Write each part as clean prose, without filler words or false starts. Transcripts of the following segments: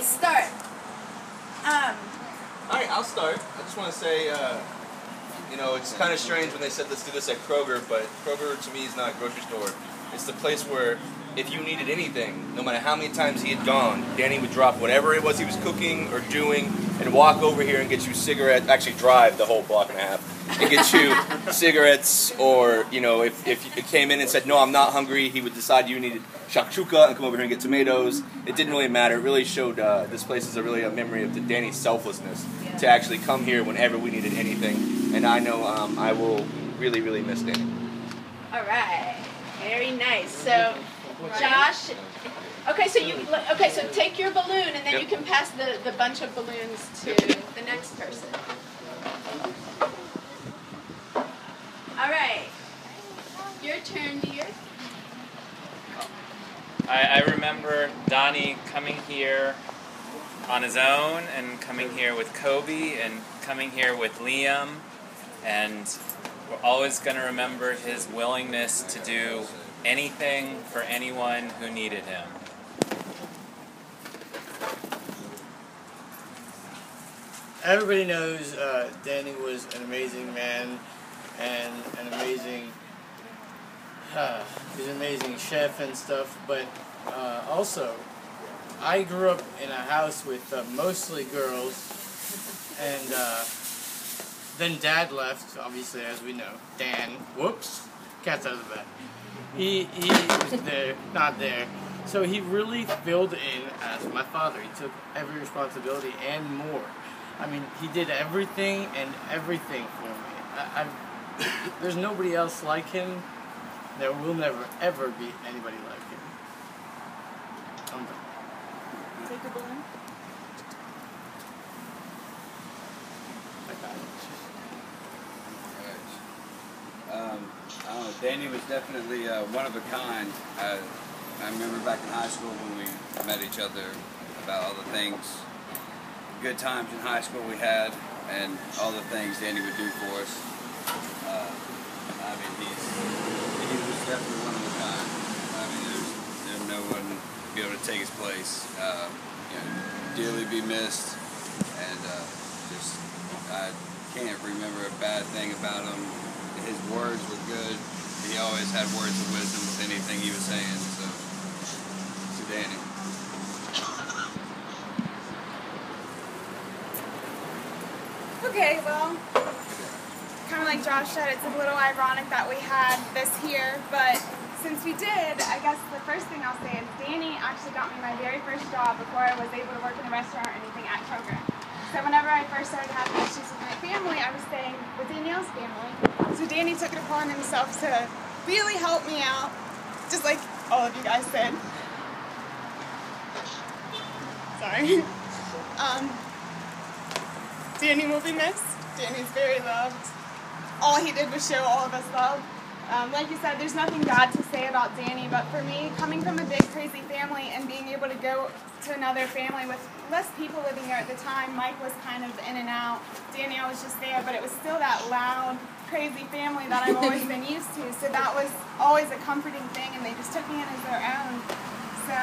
start. Alright, I'll start. I just want to say, you know, it's kind of strange when they said let's do this at Kroger, but Kroger to me is not a grocery store. It's the place where if you needed anything, no matter how many times he had gone, Danny would drop whatever it was he was cooking or doing and walk over here and get you cigarettes, actually drive the whole block and a half, and get you cigarettes, or, you know, if it came in and said, no, I'm not hungry, he would decide you needed shakshuka and come over here and get tomatoes. It didn't really matter. It really showed this place is really a memory of Danny's selflessness to actually come here whenever we needed anything. And I know I will really, really miss Danny. All right. Very nice. So, Josh, so take your balloon and then you can pass the bunch of balloons to the next person. All right. Your turn, dear. I remember Donnie coming here on his own and coming here with Kobe and coming here with Liam, and we're always going to remember his willingness to do anything for anyone who needed him. Everybody knows Danny was an amazing man and an amazing he's an amazing chef and stuff, but also I grew up in a house with mostly girls, and then Dad left, obviously, as we know. Dan, whoops, cat's out of the bag. He was there, not there. So he really filled in as my father. He took every responsibility and more. I mean, he did everything and everything for me. There's nobody else like him. There will never, ever be anybody like him. I'm done. Take a balloon. I don't know, Danny was definitely one of a kind. I remember back in high school when we met each other, about all the things, good times in high school we had, and all the things Danny would do for us. I mean, he was definitely one of a kind. I mean, there's no one to be able to take his place. You know, dearly be missed, and I can't remember a bad thing about him. His words were good. He always had words of wisdom with anything he was saying. So Danny. Okay, well, kind of like Josh said, it's a little ironic that we had this here, but since we did, I guess the first thing I'll say is Danny actually got me my very first job before I was able to work in a restaurant or anything at Kroger. So whenever I first started having issues with my family, I was staying with Danielle's family. So Danny took it upon himself to really help me out, just like all of you guys said. Sorry. Danny will be missed. Danny's very loved. All he did was show all of us love. Like you said, there's nothing bad to say about Danny, but for me, coming from a big, crazy family and being able to go to another family with less people living there at the time, Mike was kind of in and out. Danny, I was just there, but it was still that loud, crazy family that I've always been used to. So that was always a comforting thing, and they just took me in as their own. So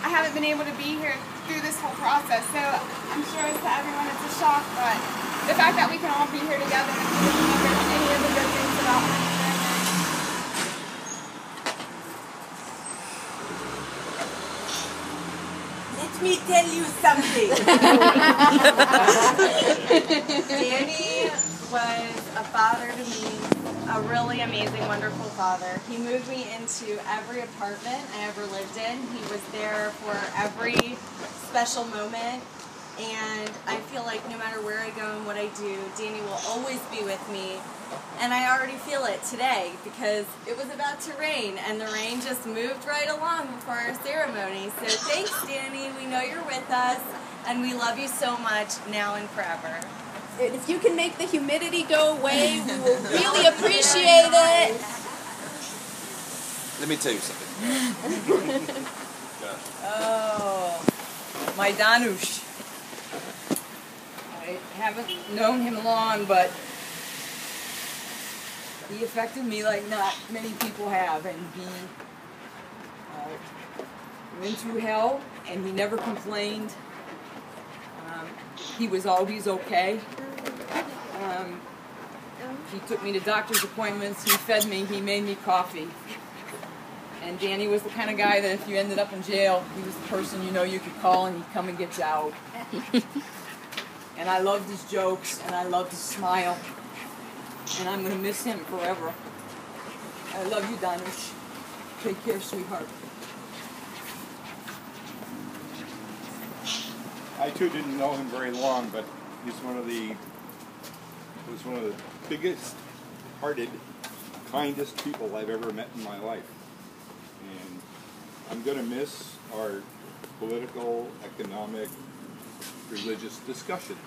I haven't been able to be here through this whole process. So I'm sure to everyone it's a shock, but the fact that we can all be here together and remember any of the good things about my family. Let me tell you something. Danny was a father to me, a really amazing, wonderful father. He moved me into every apartment I ever lived in. He was there for every special moment. And I feel like no matter where I go and what I do, Danny will always be with me. And I already feel it today because it was about to rain and the rain just moved right along before our ceremony. So thanks, Danny. We know you're with us and we love you so much now and forever. If you can make the humidity go away, we will really appreciate it. Let me tell you something. Oh, my Danush. I haven't known him long, but he affected me like not many people have, and he went through hell and he never complained. He was always okay. He took me to doctor's appointments, he fed me, he made me coffee. And Danny was the kind of guy that if you ended up in jail, he was the person you know you could call and he'd come and get you out. And I loved his jokes, and I loved his smile. And I'm going to miss him forever. I love you, Danush. Take care, sweetheart. I too didn't know him very long, but he's one of the biggest hearted, kindest people I've ever met in my life. And I'm going to miss our political, economic, religious discussions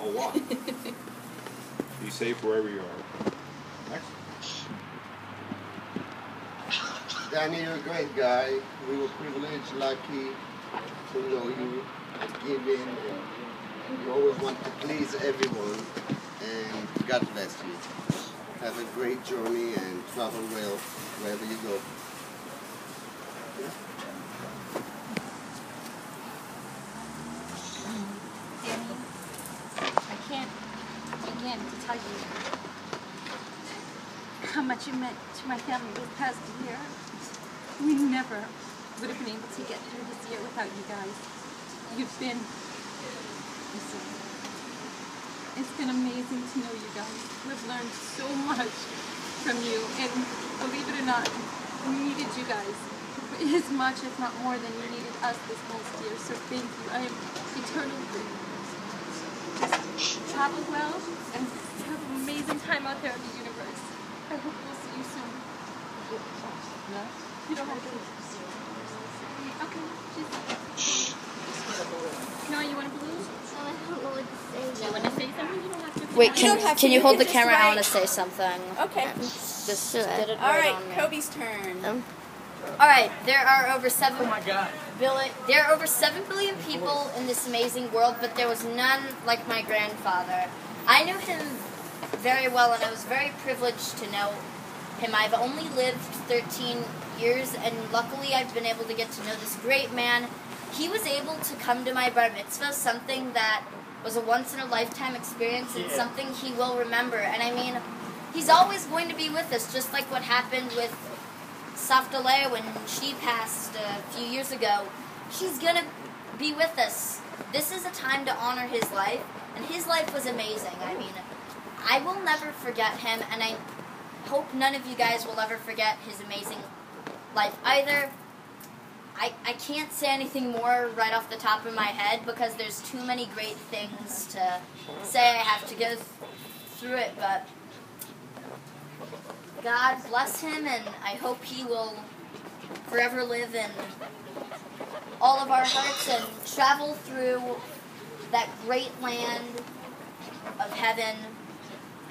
a lot. Be safe wherever you are. Next. Danny, you're a great guy. We were privileged, lucky to know you and giving, and you always want to please everyone. And God bless you. Have a great journey and travel well wherever you go. Danny, I can't begin to tell you how much you meant to my family this past year. We never would have been able to get through this year without you guys. You've been, listen, it's been amazing to know you guys. We've learned so much from you, and believe it or not, we needed you guys as much, if not more, than you needed us this last year. So thank you. I am eternally grateful. Just travel well and have an amazing time out there in the universe. I hope we'll see you soon. No? You don't have to. Okay. Just. No, you want a balloon? I don't know what to say. You want to say something? You don't have to. Wait, can you hold the just camera? I write. want to say something. Okay. Just get it All right, on me. Kobe's turn. All right, there are over 7. Oh my God. There are over 7 billion people in this amazing world, but there was none like my grandfather. I knew him very well, and I was very privileged to know him. I've only lived 13 years, and luckily I've been able to get to know this great man. He was able to come to my bar mitzvah, something that was a once-in-a-lifetime experience and something he will remember. And I mean, he's always going to be with us, just like what happened with Savta Leah when she passed a few years ago. She's going to be with us. This is a time to honor his life, and his life was amazing. I mean, I will never forget him, and I hope none of you guys will ever forget his amazing life either. I can't say anything more right off the top of my head because there's too many great things to say. I have to go through it, but God bless him, and I hope he will forever live in all of our hearts and travel through that great land of heaven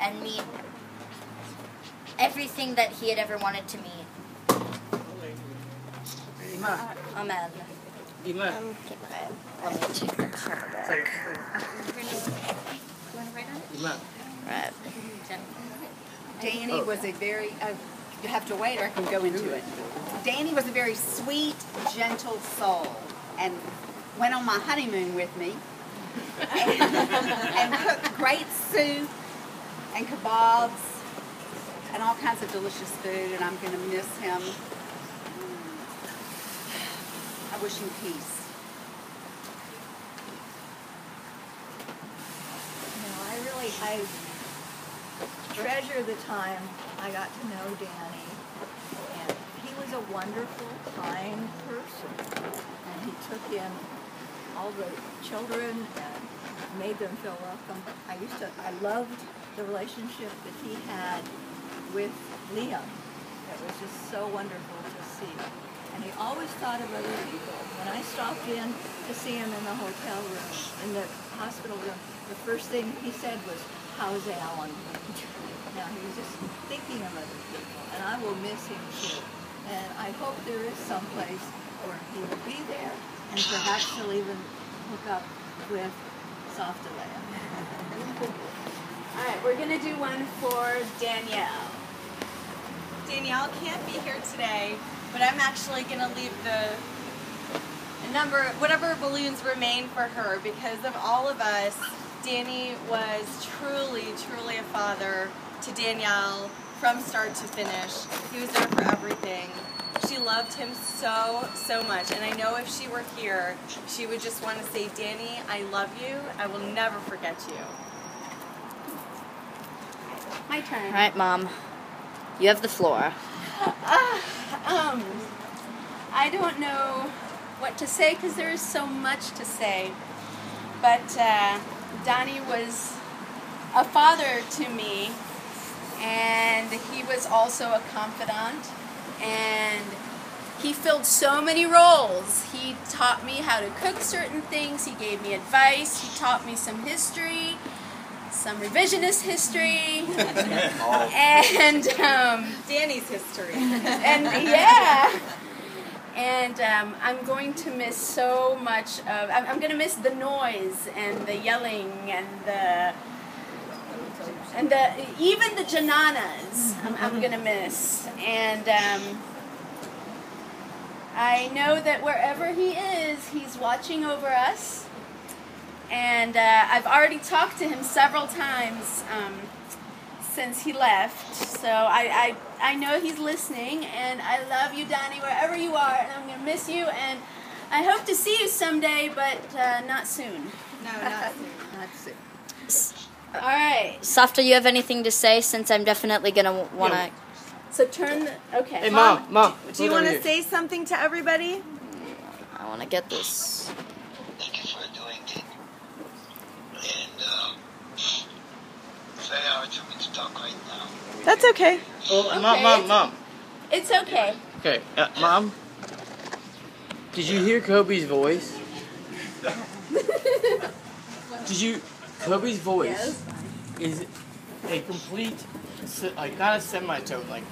and meet everything that he had ever wanted to meet. Amen. Amen. Let me take this from the back. Right. Danny was a very, you have to wait or I can go into it. Danny was a very sweet, gentle soul and went on my honeymoon with me and cooked great soup and kebabs and all kinds of delicious food, and I'm going to miss him. I wish him peace. I treasure the time I got to know Danny, and he was a wonderful, kind person, and he took in all the children and made them feel welcome. I loved the relationship that he had with Liam. It was just so wonderful to see. And he always thought of other people. When I stopped in to see him in the hotel room, in the hospital room, the first thing he said was, "How's Alan?" Now he was just thinking of other people, and I will miss him too. And I hope there is some place where he will be there, and perhaps he'll even hook up with Savta Leah. All right, we're going to do one for Danielle. Danielle can't be here today, but I'm actually going to leave the whatever balloons remain for her. Because of all of us, Danny was truly, truly a father to Danielle from start to finish. He was there for everything. She loved him so, so much. And I know if she were here, she would just want to say, Danny, I love you. I will never forget you. My turn. All right, Mom. You have the floor. I don't know what to say because there is so much to say. But Donnie was a father to me, and he was also a confidant, and he filled so many roles. He taught me how to cook certain things, he gave me advice, he taught me some history, some revisionist history, and Danny's history. And yeah. And I'm going to miss so much of, I'm going to miss the noise and the yelling and even the jananas I'm going to miss. And I know that wherever he is, he's watching over us. And I've already talked to him several times since he left. So I know he's listening, and I love you, Donnie, wherever you are, and I'm going to miss you, and I hope to see you someday, but not soon. No, not soon. Not soon. All right. Softa, you have anything to say, since I'm definitely going to want to... So turn the... Okay. Hey, Mom. Do you want to say something to everybody? I want to get this. Thank you for doing it. And it's very hard for me to talk right now. That's okay. Oh, Okay. Mom. It's okay. Okay, Mom. Did you hear Kobe's voice? Kobe's voice is a complete, like not a semitone, like